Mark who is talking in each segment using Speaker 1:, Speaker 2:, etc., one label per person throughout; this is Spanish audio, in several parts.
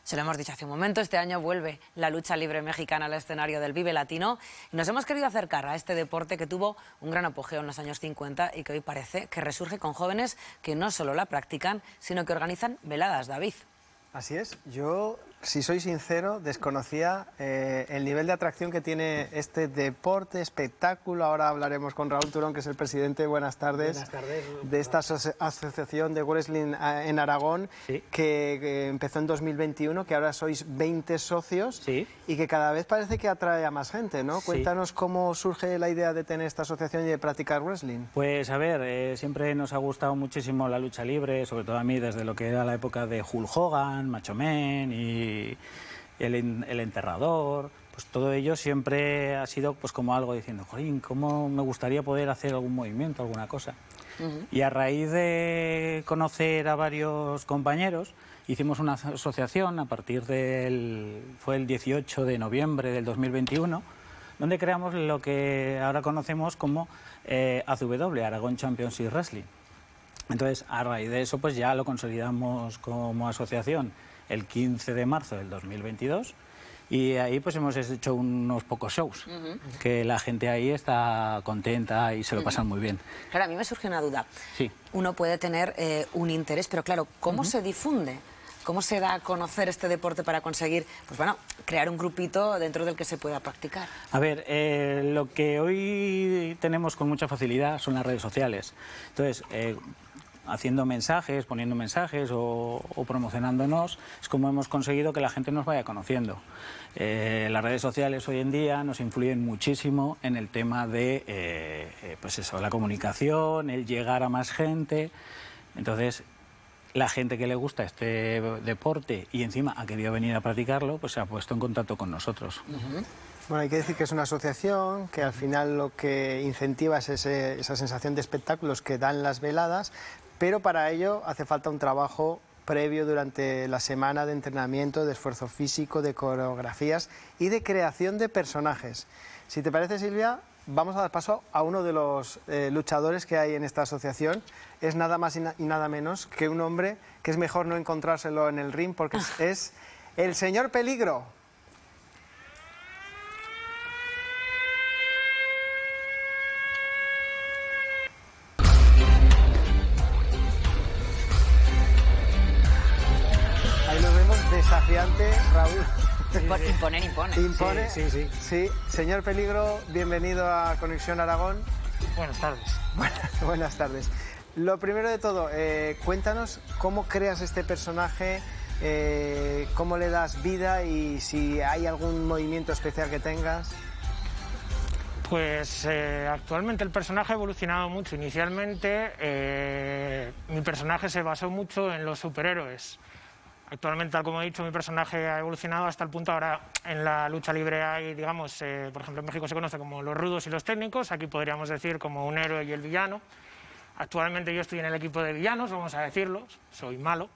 Speaker 1: Se lo hemos dicho hace un momento, este año vuelve la lucha libre mexicana al escenario del Vive Latino y nos hemos querido acercar a este deporte que tuvo un gran apogeo en los años 50 y que hoy parece que resurge con jóvenes que no solo la practican, sino que organizan veladas, David.
Speaker 2: Así es, yo, si soy sincero, desconocía el nivel de atracción que tiene este deporte, espectáculo. Ahora hablaremos con Raúl Turón, que es el presidente, buenas tardes, de esta asociación de wrestling en Aragón,
Speaker 3: sí,
Speaker 2: que empezó en 2021, que ahora sois 20 socios,
Speaker 3: sí,
Speaker 2: y que cada vez parece que atrae a más gente, ¿no?
Speaker 3: Sí.
Speaker 2: Cuéntanos cómo surge la idea de tener esta asociación y de practicar wrestling.
Speaker 3: Pues a ver, siempre nos ha gustado muchísimo la lucha libre, sobre todo a mí desde lo que era la época de Hulk Hogan, Macho Man y el Enterrador. Pues todo ello siempre ha sido pues como algo diciendo, jolín, cómo me gustaría poder hacer algún movimiento, alguna cosa. Y a raíz de conocer a varios compañeros, hicimos una asociación a partir fue el 18 de noviembre del 2021, donde creamos lo que ahora conocemos como ACW, Aragón Championship Wrestling. Entonces, a raíz de eso, pues ya lo consolidamos como asociación el 15 de marzo del 2022 y ahí pues hemos hecho unos pocos shows, que la gente ahí está contenta y se lo pasan muy bien.
Speaker 1: Claro, a mí me surge una duda.
Speaker 3: Sí.
Speaker 1: Uno puede tener un interés, pero claro, ¿cómo se difunde? ¿Cómo se da a conocer este deporte para conseguir, pues bueno, crear un grupito dentro del que se pueda practicar?
Speaker 3: A ver, lo que hoy tenemos con mucha facilidad son las redes sociales. Entonces, haciendo mensajes, poniendo mensajes o promocionándonos, es como hemos conseguido que la gente nos vaya conociendo. Las redes sociales hoy en día nos influyen muchísimo en el tema de, pues eso, la comunicación, el llegar a más gente. Entonces, la gente que le gusta este deporte y encima ha querido venir a practicarlo, pues se ha puesto en contacto con nosotros.
Speaker 2: Bueno, hay que decir que es una asociación que al final lo que incentiva es esa sensación de espectáculos que dan las veladas, pero para ello hace falta un trabajo previo durante la semana de entrenamiento, de esfuerzo físico, de coreografías y de creación de personajes. Si te parece, Silvia, vamos a dar paso a uno de los luchadores que hay en esta asociación. Es nada más y nada menos que un hombre que es mejor no encontrárselo en el ring porque es el Señor Peligro. Ahí lo vemos desafiante, Raúl.
Speaker 1: Imponer, impone.
Speaker 2: Impone.
Speaker 3: Sí, sí, sí.
Speaker 2: Sí, Señor Peligro, bienvenido a Conexión Aragón.
Speaker 4: Buenas tardes.
Speaker 2: Buenas tardes. Lo primero de todo, cuéntanos cómo creas este personaje, cómo le das vida y si hay algún movimiento especial que tengas.
Speaker 4: Pues actualmente el personaje ha evolucionado mucho. Inicialmente mi personaje se basó mucho en los superhéroes. Actualmente, tal como he dicho, mi personaje ha evolucionado hasta el punto ahora en la lucha libre hay, digamos, por ejemplo en México se conoce como los rudos y los técnicos, aquí podríamos decir como un héroe y el villano. Actualmente yo estoy en el equipo de villanos, vamos a decirlo, soy malo.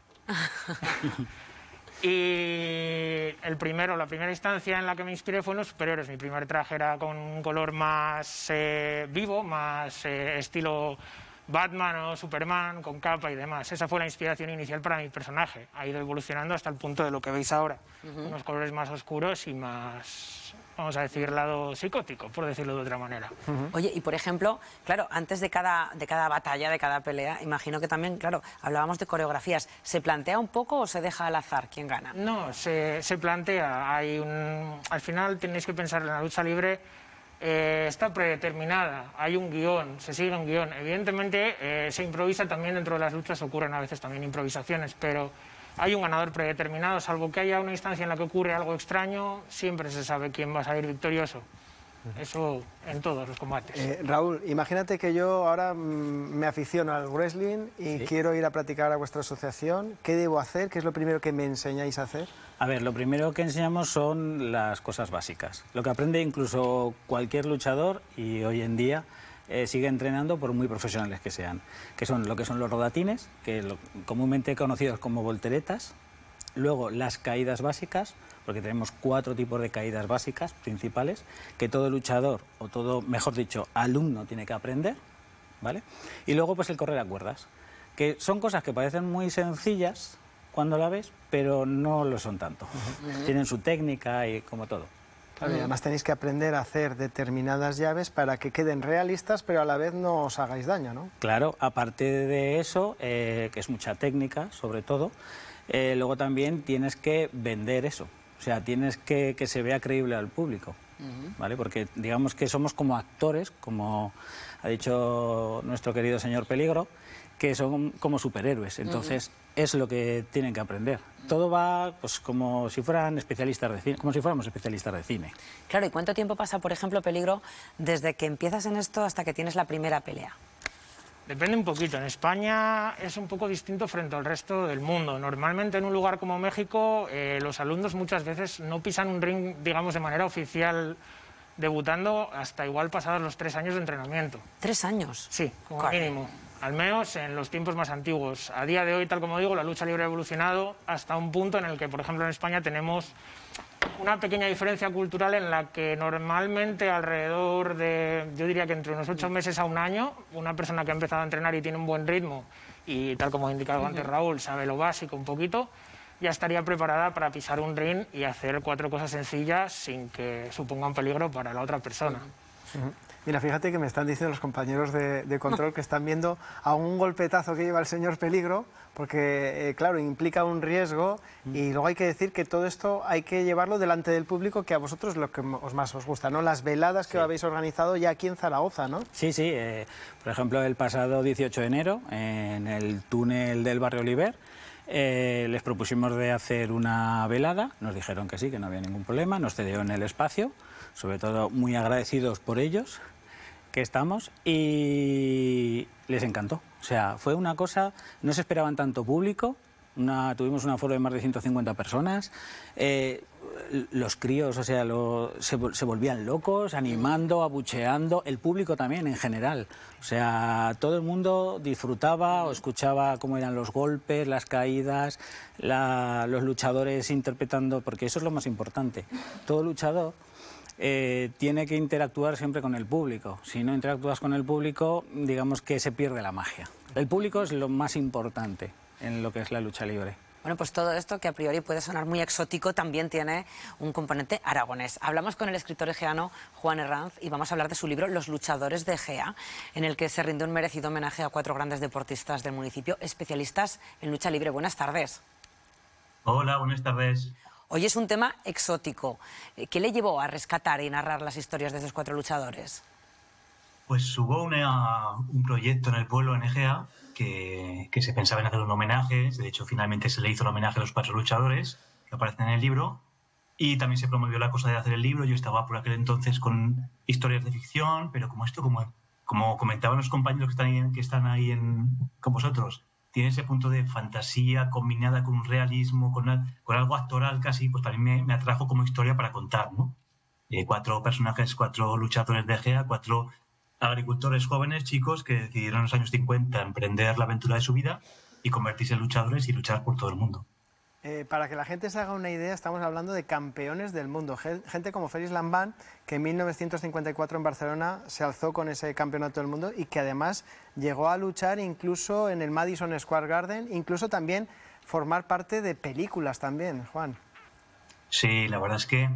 Speaker 4: Y la primera instancia en la que me inspiré fue en los superhéroes. Mi primer traje era con un color más vivo, más estilo Batman o Superman, con capa y demás. Esa fue la inspiración inicial para mi personaje. Ha ido evolucionando hasta el punto de lo que veis ahora. Unos colores más oscuros y más, vamos a decir, lado psicótico, por decirlo de otra manera.
Speaker 1: Oye, y por ejemplo, claro, antes de cada batalla, de cada pelea, imagino que también, claro, hablábamos de coreografías. ¿Se plantea un poco o se deja al azar quién gana?
Speaker 4: No, se plantea. Al final tenéis que pensar en la lucha libre. Está predeterminada, hay un guión, se sigue un guión. Evidentemente se improvisa también dentro de las luchas, ocurren a veces también improvisaciones, pero hay un ganador predeterminado, salvo que haya una instancia en la que ocurre algo extraño, siempre se sabe quién va a salir victorioso. Eso en todos los combates.
Speaker 2: Raúl, imagínate que yo ahora me aficiono al wrestling y quiero ir a practicar a vuestra asociación. ¿Qué debo hacer? ¿Qué es lo primero que me enseñáis a hacer?
Speaker 3: A ver, lo primero que enseñamos son las cosas básicas. Lo que aprende incluso cualquier luchador y hoy en día sigue entrenando por muy profesionales que sean. Que son lo que son los rodatines, comúnmente conocidos como volteretas. Luego las caídas básicas, porque tenemos 4 tipos de caídas básicas principales que todo luchador, o todo, mejor dicho, alumno tiene que aprender, ¿vale? Y luego pues el correr a cuerdas, que son cosas que parecen muy sencillas, cuando la ves, pero no lo son tanto. Tienen su técnica y como todo.
Speaker 2: Claro, y además tenéis que aprender a hacer determinadas llaves para que queden realistas, pero a la vez no os hagáis daño, ¿no?
Speaker 3: Claro, aparte de eso, que es mucha técnica, sobre todo, luego también tienes que vender eso. O sea, tienes que se vea creíble al público, ¿vale? Porque digamos que somos como actores, como ha dicho nuestro querido señor Peligro, que son como superhéroes. Entonces, es lo que tienen que aprender. Todo va pues como si fueran especialistas de cine, como si fuéramos especialistas de cine.
Speaker 1: Claro, ¿y cuánto tiempo pasa, por ejemplo, Peligro, desde que empiezas en esto hasta que tienes la primera pelea?
Speaker 4: Depende un poquito. En España es un poco distinto frente al resto del mundo. Normalmente en un lugar como México los alumnos muchas veces no pisan un ring, digamos, de manera oficial debutando hasta igual pasados los 3 años de entrenamiento.
Speaker 1: ¿3 años?
Speaker 4: Sí, como
Speaker 1: Claro.
Speaker 4: mínimo. Al menos en los tiempos más antiguos. A día de hoy, tal como digo, la lucha libre ha evolucionado hasta un punto en el que, por ejemplo, en España tenemos una pequeña diferencia cultural en la que normalmente alrededor de, yo diría que entre unos 8 meses a un año, una persona que ha empezado a entrenar y tiene un buen ritmo y tal como ha indicado antes Raúl, sabe lo básico un poquito, ya estaría preparada para pisar un ring y hacer 4 cosas sencillas sin que suponga un peligro para la otra persona.
Speaker 2: Mira, fíjate que me están diciendo los compañeros de control que están viendo a un golpetazo que lleva el señor Peligro, porque, claro, implica un riesgo y luego hay que decir que todo esto hay que llevarlo delante del público, que a vosotros lo que más os gusta, ¿no? Las veladas que habéis organizado ya aquí en Zaragoza, ¿no?
Speaker 3: Sí, sí. Por ejemplo, el pasado 18 de enero, en el túnel del barrio Oliver, les propusimos de hacer una velada, nos dijeron que sí, que no había ningún problema, nos cedieron el espacio, sobre todo muy agradecidos por ellos que estamos, y les encantó. O sea, fue una cosa, no se esperaban tanto público, tuvimos un aforo de más de 150 personas, los críos, o sea, se volvían locos, animando, abucheando, el público también en general. O sea, todo el mundo disfrutaba o escuchaba cómo eran los golpes, las caídas, los luchadores interpretando, porque eso es lo más importante. Todo luchador tiene que interactuar siempre con el público. Si no interactúas con el público, digamos que se pierde la magia. El público es lo más importante en lo que es la lucha libre.
Speaker 1: Bueno, pues todo esto, que a priori puede sonar muy exótico, también tiene un componente aragonés. Hablamos con el escritor egeano Juan Herranz y vamos a hablar de su libro Los luchadores de Egea, en el que se rinde un merecido homenaje a 4 grandes deportistas del municipio, especialistas en lucha libre. Buenas tardes.
Speaker 5: Hola, buenas tardes.
Speaker 1: Hoy es un tema exótico. ¿Qué le llevó a rescatar y narrar las historias de esos 4 luchadores?
Speaker 5: Pues hubo un proyecto en el pueblo, en Egea, que se pensaba en hacer un homenaje. De hecho, finalmente se le hizo el homenaje a los 4 luchadores que aparecen en el libro. Y también se promovió la cosa de hacer el libro. Yo estaba por aquel entonces con historias de ficción, pero como comentaban los compañeros que están ahí con vosotros, tiene ese punto de fantasía combinada con un realismo, con algo actoral casi, pues también me atrajo como historia para contar, ¿no? 4 personajes, 4 luchadores de Egea, 4 agricultores jóvenes, chicos, que decidieron en los años 50 emprender la aventura de su vida y convertirse en luchadores y luchar por todo el mundo.
Speaker 2: Para que la gente se haga una idea, estamos hablando de campeones del mundo. Gente como Félix Lambán, que en 1954 en Barcelona se alzó con ese campeonato del mundo y que además llegó a luchar incluso en el Madison Square Garden, incluso también formar parte de películas también, Juan.
Speaker 5: Sí, la verdad es que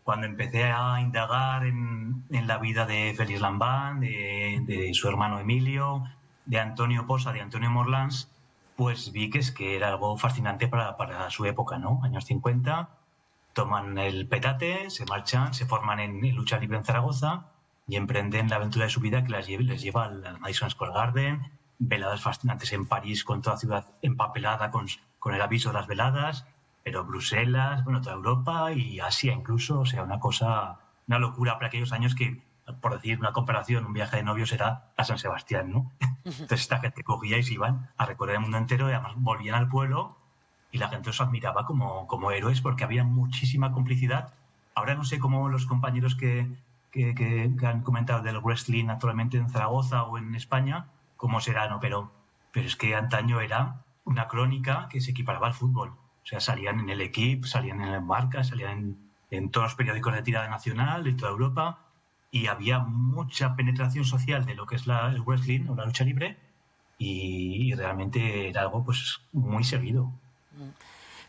Speaker 5: cuando empecé a indagar en la vida de Félix Lambán, de su hermano Emilio, de Antonio Posa, de Antonio Morlans, pues vi que era algo fascinante para su época, ¿no? Años 50, toman el petate, se marchan, se forman en lucha libre en Zaragoza y emprenden la aventura de su vida que les lleva al Madison Square Garden, veladas fascinantes en París con toda la ciudad empapelada con el aviso de las veladas, pero Bruselas, bueno, toda Europa y Asia incluso, o sea, una locura para aquellos años que, por decir una comparación, un viaje de novios era a San Sebastián, ¿no? Entonces esta gente cogía y se iban a recorrer el mundo entero y además volvían al pueblo y la gente los admiraba como héroes porque había muchísima complicidad. Ahora no sé cómo los compañeros que han comentado del wrestling actualmente en Zaragoza o en España, cómo será, ¿no? Pero es que antaño era una crónica que se equiparaba al fútbol. O sea, salían en el Equipo, salían en el Marca, salían en todos los periódicos de tirada nacional de toda Europa y había mucha penetración social de lo que es el wrestling o la lucha libre y realmente era algo pues muy seguido.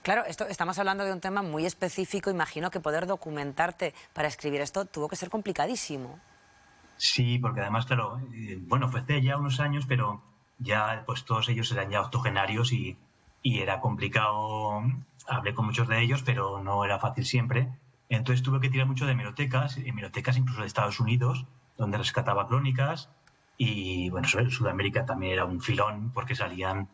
Speaker 1: Claro, estamos hablando de un tema muy específico. Imagino que poder documentarte para escribir esto tuvo que ser complicadísimo.
Speaker 5: Sí, porque además, claro, bueno, fue hace ya unos años, pero ya pues todos ellos eran ya octogenarios y era complicado. Hablé con muchos de ellos, pero no era fácil siempre. Entonces tuve que tirar mucho de hemerotecas incluso de Estados Unidos, donde rescataba crónicas. Y bueno, Sudamérica también era un filón, porque salían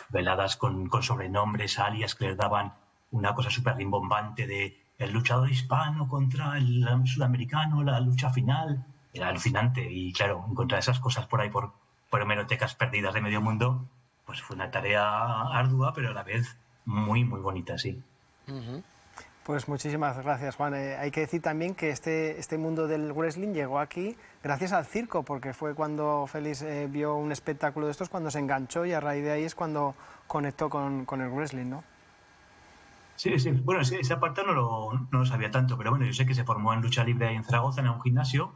Speaker 5: veladas con sobrenombres, alias que les daban una cosa súper rimbombante de el luchador hispano contra el sudamericano, la lucha final. Era alucinante y claro, encontrar esas cosas por ahí por hemerotecas perdidas de medio mundo, pues fue una tarea ardua, pero a la vez muy, muy bonita, sí.
Speaker 2: Pues muchísimas gracias, Juan. Hay que decir también que este mundo del wrestling llegó aquí gracias al circo, porque fue cuando Félix vio un espectáculo de estos, cuando se enganchó y a raíz de ahí es cuando conectó con el wrestling, ¿no?
Speaker 5: Sí, sí. Bueno, esa parte no lo sabía tanto, pero bueno, yo sé que se formó en lucha libre ahí en Zaragoza, en un gimnasio,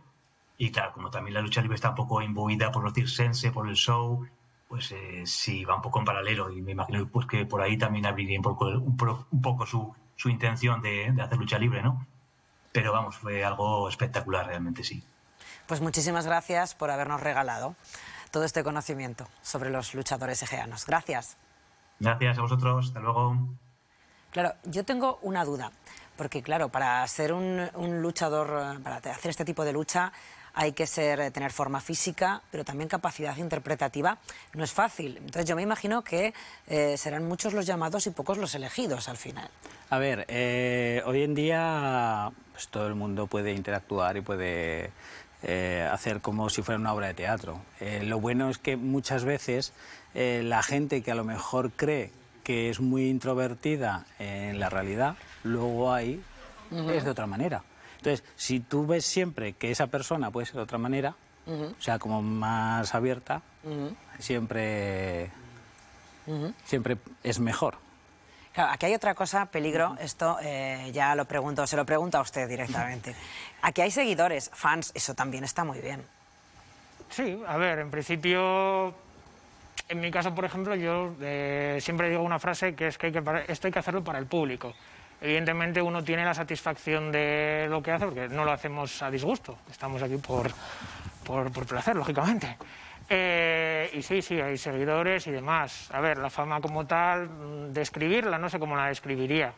Speaker 5: y claro, como también la lucha libre está un poco imbuida por los circense, por el show, pues sí, va un poco en paralelo, y me imagino pues, que por ahí también abriría un poco su intención de hacer lucha libre, ¿no? Pero vamos, fue algo espectacular realmente, sí.
Speaker 1: Pues muchísimas gracias por habernos regalado todo este conocimiento sobre los luchadores egeanos. Gracias.
Speaker 5: Gracias a vosotros, hasta luego.
Speaker 1: Claro, yo tengo una duda, porque claro, para ser un luchador, para hacer este tipo de lucha, hay que tener forma física, pero también capacidad interpretativa. No es fácil. Entonces yo me imagino que serán muchos los llamados y pocos los elegidos al final.
Speaker 3: A ver, hoy en día pues, todo el mundo puede interactuar y puede hacer como si fuera una obra de teatro. Lo bueno es que muchas veces la gente que a lo mejor cree que es muy introvertida en la realidad, luego ahí es de otra manera. Entonces, si tú ves siempre que esa persona puede ser de otra manera, o sea, como más abierta, siempre es mejor.
Speaker 1: Claro, aquí hay otra cosa, peligro, esto ya se lo pregunto a usted directamente. Aquí hay seguidores, fans, eso también está muy bien.
Speaker 4: Sí, a ver, en principio, en mi caso, por ejemplo, yo siempre digo una frase que es que esto hay que hacerlo para el público. Evidentemente uno tiene la satisfacción de lo que hace, porque no lo hacemos a disgusto, estamos aquí por placer, lógicamente. Y sí, hay seguidores y demás. A ver, la fama como tal, describirla, no sé cómo la describiría.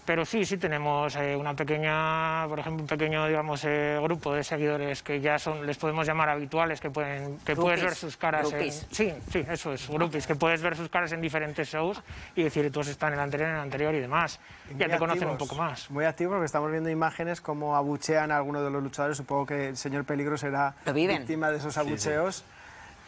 Speaker 4: Pero sí tenemos una pequeña, por ejemplo, un pequeño, digamos, grupo de seguidores que ya les podemos llamar habituales, que puedes ver sus caras sí, eso es, groupies, que puedes ver sus caras en diferentes shows y decir, tú has estado en el anterior y demás. Ya te conocen un poco más.
Speaker 2: Muy activo porque estamos viendo imágenes como abuchean a algunos de los luchadores. Supongo que el señor Peligro será víctima de esos abucheos. Sí.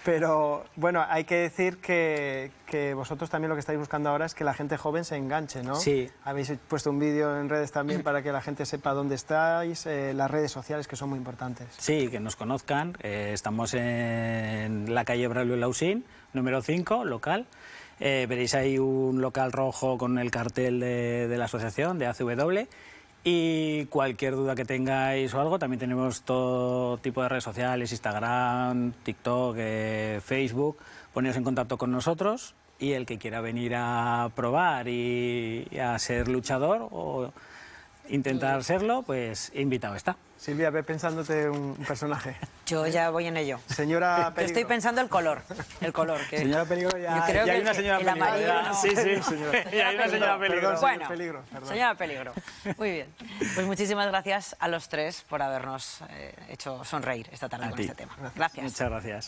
Speaker 2: Pero bueno, hay que decir que vosotros también lo que estáis buscando ahora es que la gente joven se enganche, ¿no?
Speaker 3: Sí.
Speaker 2: Habéis puesto un vídeo en redes también para que la gente sepa dónde estáis, las redes sociales que son muy importantes.
Speaker 3: Sí, que nos conozcan. Estamos en la calle Braulio Lausín, número 5, local. Veréis ahí un local rojo con el cartel de la asociación, de ACW. Y cualquier duda que tengáis o algo, también tenemos todo tipo de redes sociales, Instagram, TikTok, Facebook. Poneos en contacto con nosotros y el que quiera venir a probar y a ser luchador o intentar serlo, pues invitado está.
Speaker 2: Silvia, ve pensándote un personaje.
Speaker 1: Yo ya voy en ello.
Speaker 2: Señora Peligro.
Speaker 1: Yo estoy pensando el color. Que
Speaker 2: señora Peligro, ya
Speaker 1: hay
Speaker 2: una señora Peligro.
Speaker 1: Amarillo,
Speaker 3: sí, señora. Ya hay una señora Peligro.
Speaker 1: Bueno,
Speaker 2: Peligro,
Speaker 1: señora Peligro. Muy bien. Pues muchísimas gracias a los tres por habernos hecho sonreír esta tarde con este tema.
Speaker 3: Gracias. Muchas gracias.